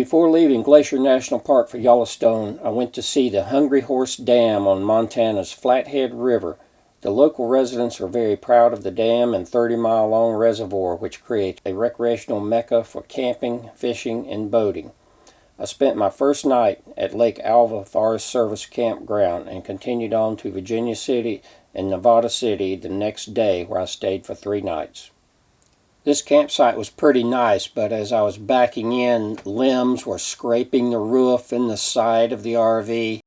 Before leaving Glacier National Park for Yellowstone, I went to see the Hungry Horse Dam on Montana's Flathead River. The local residents are very proud of the dam and 30-mile-long reservoir, which creates a recreational mecca for camping, fishing, and boating. I spent my first night at Lake Alva Forest Campground and continued on to Virginia City and Nevada City the next day, where I stayed for 3 nights. This campsite was pretty nice, but as I was backing in, limbs were scraping the roof and the side of the RV.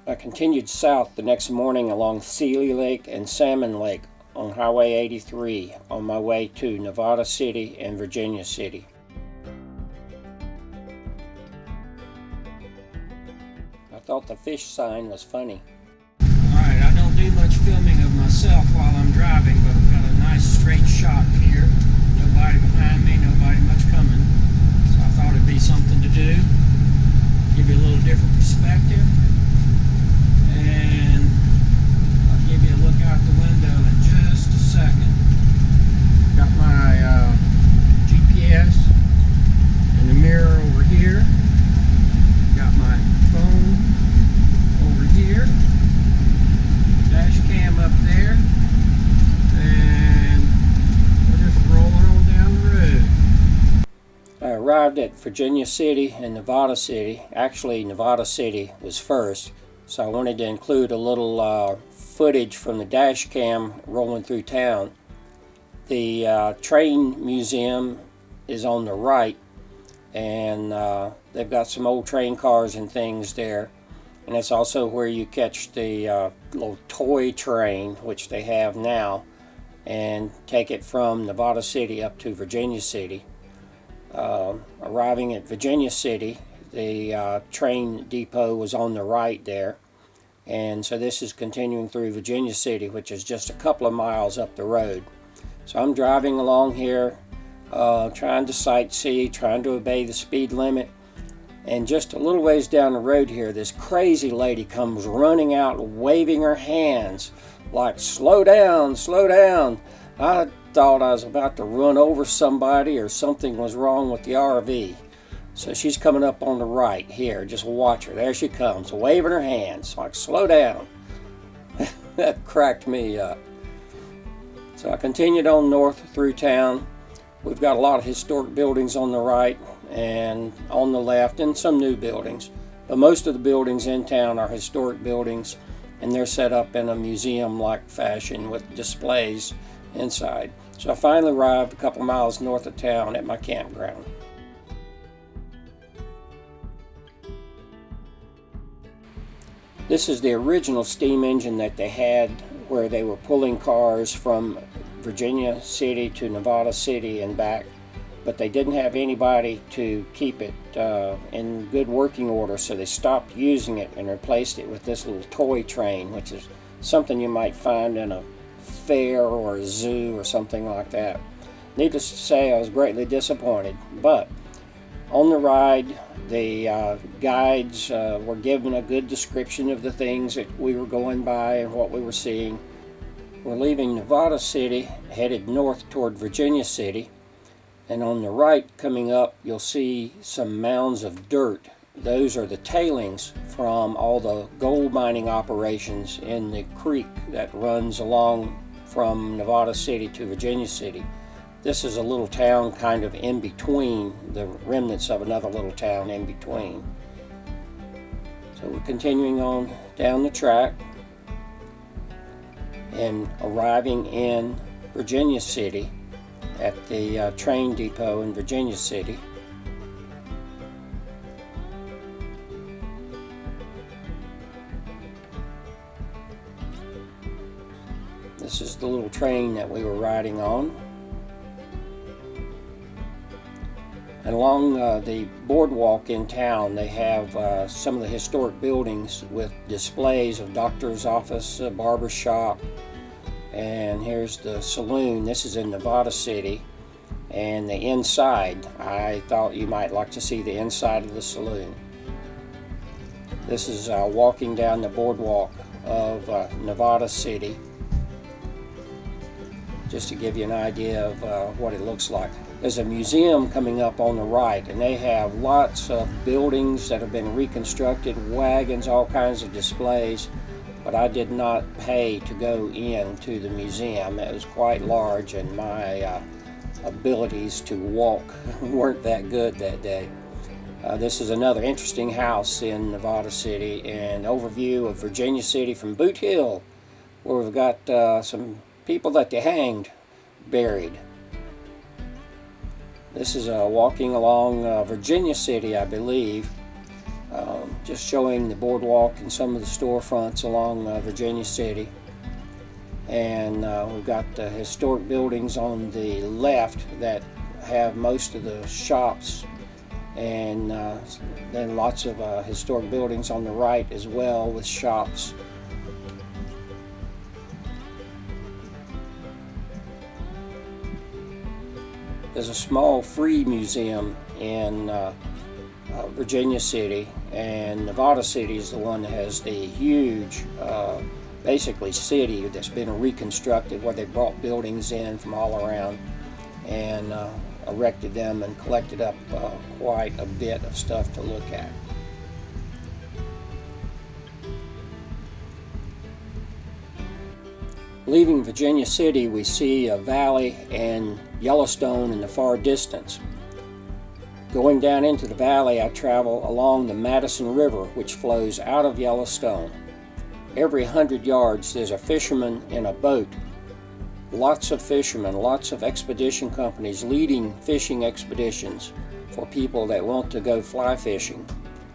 I continued south the next morning along Seeley Lake and Salmon Lake on Highway 83 on my way to Nevada City and Virginia City. I thought the fish sign was funny. Alright, I don't do much filming of myself while I'm driving, but I've got a nice straight shot here. Nobody behind me, nobody much coming. So I thought it'd be something to do. Give you a little different perspective. And I'll give you a look out the window in just a second. Got my GPS and the mirror over here. Got my phone over here. Dash cam up there. And we're just rolling on down the road. I arrived at Virginia City and Nevada City. Actually, Nevada City was first. So I wanted to include a little footage from the dash cam rolling through town. The train museum is on the right, and they've got some old train cars and things there. And it's also where you catch the little toy train, which they have now, and take it from Nevada City up to Virginia City. Arriving at Virginia City, the train depot was on the right there, and so this is continuing through Virginia City, which is just a couple of miles up the road. So I'm driving along here, trying to sightsee, trying to obey the speed limit, and just a little ways down the road here, this crazy lady comes running out waving her hands like, slow down, slow down. I thought I was about to run over somebody or something was wrong with the RV. So she's coming up on the right here. Just watch her. There she comes, waving her hands like, slow down. That cracked me up. So I continued on north through town. We've got a lot of historic buildings on the right and on the left, and some new buildings. But most of the buildings in town are historic buildings, and they're set up in a museum-like fashion with displays inside. So I finally arrived a couple miles north of town at my campground. This is the original steam engine that they had, where they were pulling cars from Virginia City to Nevada City and back, but they didn't have anybody to keep it in good working order, so they stopped using it and replaced it with this little toy train, which is something you might find in a fair or a zoo or something like that. Needless to say, I was greatly disappointed, but on the ride, the guides were given a good description of the things that we were going by and what we were seeing. We're leaving Nevada City, headed north toward Virginia City, and on the right coming up, you'll see some mounds of dirt. Those are the tailings from all the gold mining operations in the creek that runs along from Nevada City to Virginia City. This is a little town kind of in between, the remnants of another little town in between. So we're continuing on down the track and arriving in Virginia City at the train depot in Virginia City. This is the little train that we were riding on. And along the boardwalk in town, they have some of the historic buildings with displays of doctor's office, barber shop, and here's the saloon. This is in Nevada City, and the inside, I thought you might like to see the inside of the saloon. This is walking down the boardwalk of Nevada City. just to give you an idea of what it looks like. There's a museum coming up on the right, and they have lots of buildings that have been reconstructed, wagons, all kinds of displays, but I did not pay to go into the museum. It was quite large, and my abilities to walk weren't that good that day. This is another interesting house in Nevada City, and overview of Virginia City from Boot Hill, where we've got some people that they hanged buried. This is walking along Virginia City, I believe, just showing the boardwalk and some of the storefronts along Virginia City. And we've got the historic buildings on the left that have most of the shops, and then lots of historic buildings on the right as well with shops. There's a small free museum in Virginia City, and Nevada City is the one that has the huge basically city that's been reconstructed, where they brought buildings in from all around and erected them and collected up quite a bit of stuff to look at. Leaving Virginia City, we see a valley and Yellowstone in the far distance. Going down into the valley, I travel along the Madison River, which flows out of Yellowstone. Every 100 yards, there's a fisherman in a boat. Lots of fishermen, lots of expedition companies leading fishing expeditions for people that want to go fly fishing.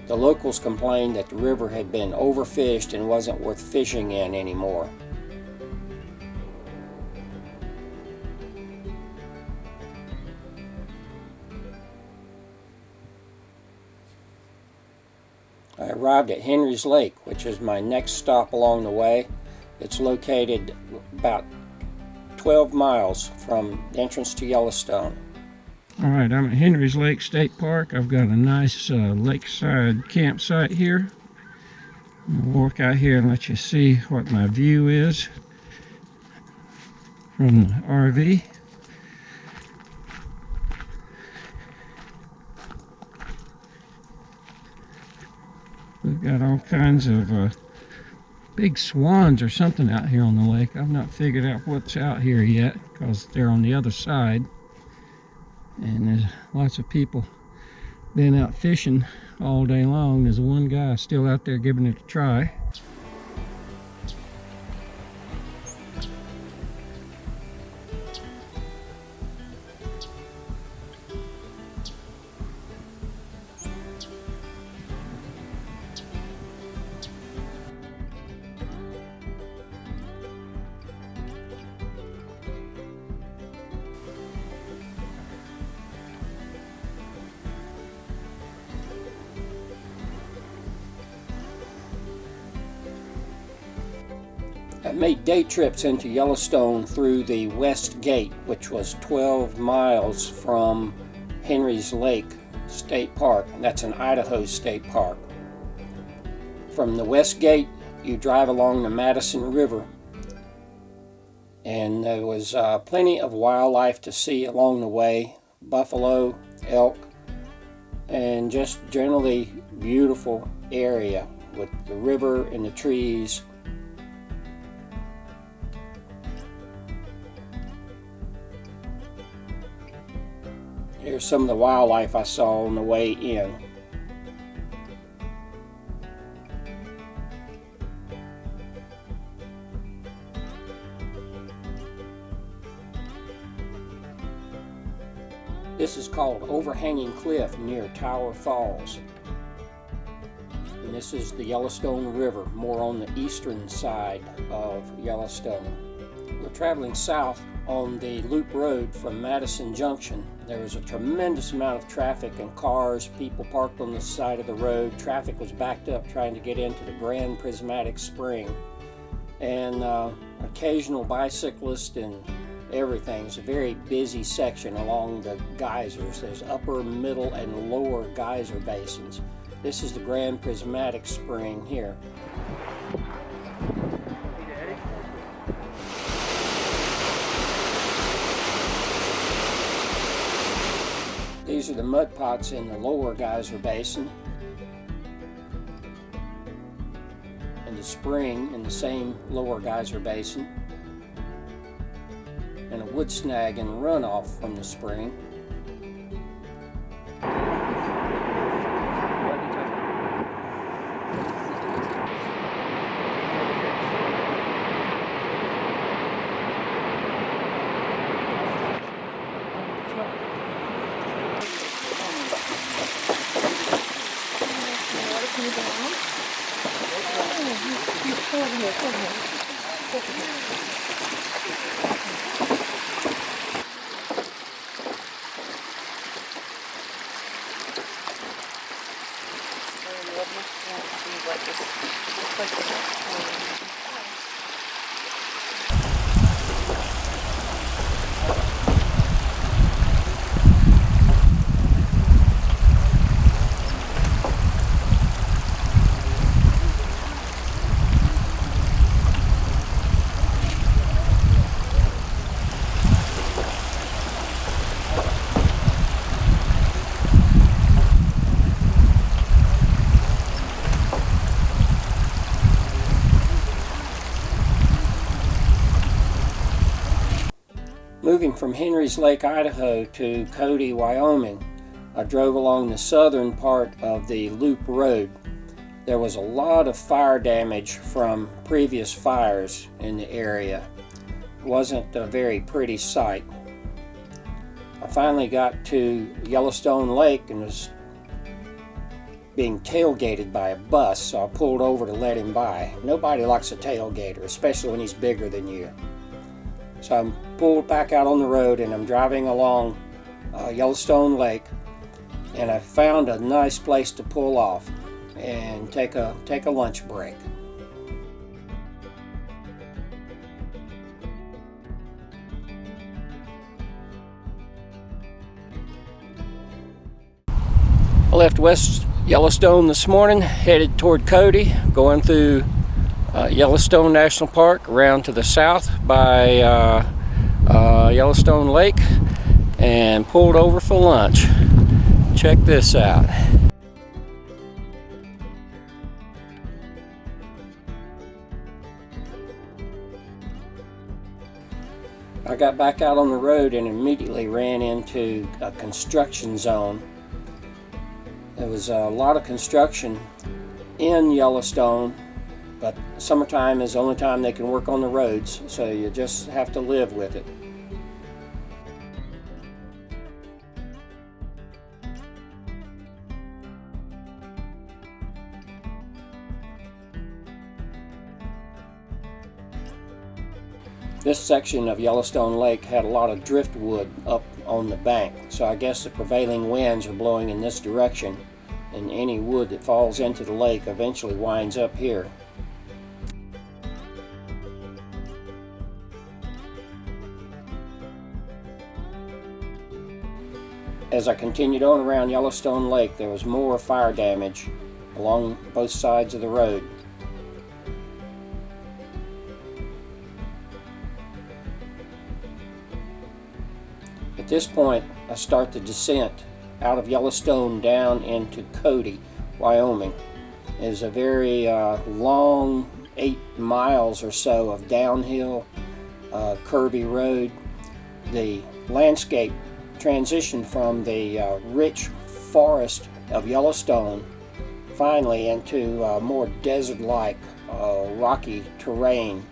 The locals complained that the river had been overfished and wasn't worth fishing in anymore. I arrived at Henry's Lake, which is my next stop along the way. It's located about 12 miles from the entrance to Yellowstone. All right, I'm at Henry's Lake State Park. I've got a nice lakeside campsite here. I'm gonna walk out here and let you see what my view is from the RV. We've got all kinds of big swans or something out here on the lake. I've not figured out what's out here yet because they're on the other side. And there's lots of people been out fishing all day long. There's one guy still out there giving it a try. I made day trips into Yellowstone through the West Gate, which was 12 miles from Henry's Lake State Park, and that's an Idaho state park. From the West Gate, you drive along the Madison River, and there was plenty of wildlife to see along the way: buffalo, elk, and just generally beautiful area with the river and the trees. Here's some of the wildlife I saw on the way in. This is called Overhanging Cliff near Tower Falls. And this is the Yellowstone River, more on the eastern side of Yellowstone. We're traveling south on the loop road from Madison Junction. There was a tremendous amount of traffic and cars, people parked on the side of the road. Traffic was backed up trying to get into the Grand Prismatic Spring. And occasional bicyclists and everything. It's a very busy section along the geysers. There's upper, middle, and lower geyser basins. This is the Grand Prismatic Spring here. These are the mud pots in the lower geyser basin, and the spring in the same lower geyser basin, and a wood snag and runoff from the spring. Moving from Henry's Lake, Idaho to Cody, Wyoming, I drove along the southern part of the Loop Road. There was a lot of fire damage from previous fires in the area. It wasn't a very pretty sight. I finally got to Yellowstone Lake and was being tailgated by a bus, so I pulled over to let him by. Nobody likes a tailgater, especially when he's bigger than you. So I'm pulled back out on the road and I'm driving along Yellowstone Lake, and I found a nice place to pull off and take a lunch break. I left West Yellowstone this morning, headed toward Cody, going through Yellowstone National Park around to the south by Yellowstone Lake, and pulled over for lunch. Check this out. I got back out on the road and immediately ran into a construction zone. There was a lot of construction in Yellowstone, but summertime is the only time they can work on the roads, so you just have to live with it. This section of Yellowstone Lake had a lot of driftwood up on the bank, so I guess the prevailing winds are blowing in this direction, and any wood that falls into the lake eventually winds up here. As I continued on around Yellowstone Lake, there was more fire damage along both sides of the road. At this point, I start the descent out of Yellowstone down into Cody, Wyoming. It is a very long 8 miles or so of downhill, curvy road. The landscape transitioned from the rich forest of Yellowstone finally into more desert-like rocky terrain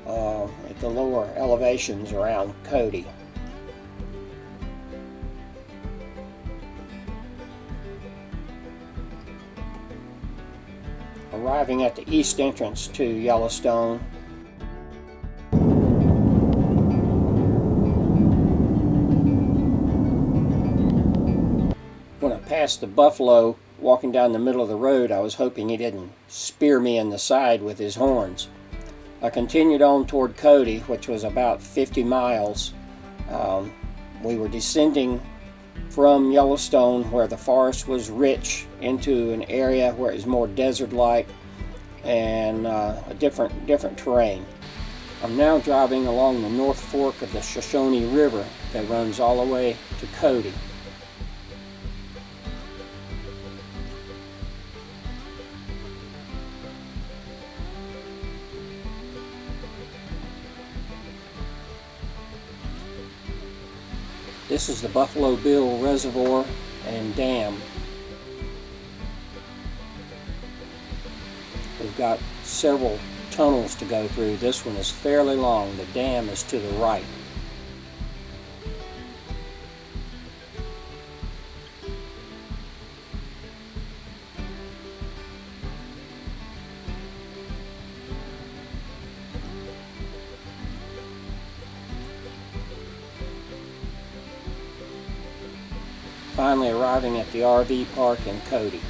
at the lower elevations around Cody. Arriving at the east entrance to Yellowstone, when I passed the buffalo walking down the middle of the road, I was hoping he didn't spear me in the side with his horns. I continued on toward Cody, which was about 50 miles. We were descending from Yellowstone, where the forest was rich, into an area where it was more desert-like and a different terrain. I'm now driving along the North Fork of the Shoshone River that runs all the way to Cody. This is the Buffalo Bill Reservoir and Dam. We've got several tunnels to go through. This one is fairly long. The dam is to the right. Finally arriving at the RV park in Cody.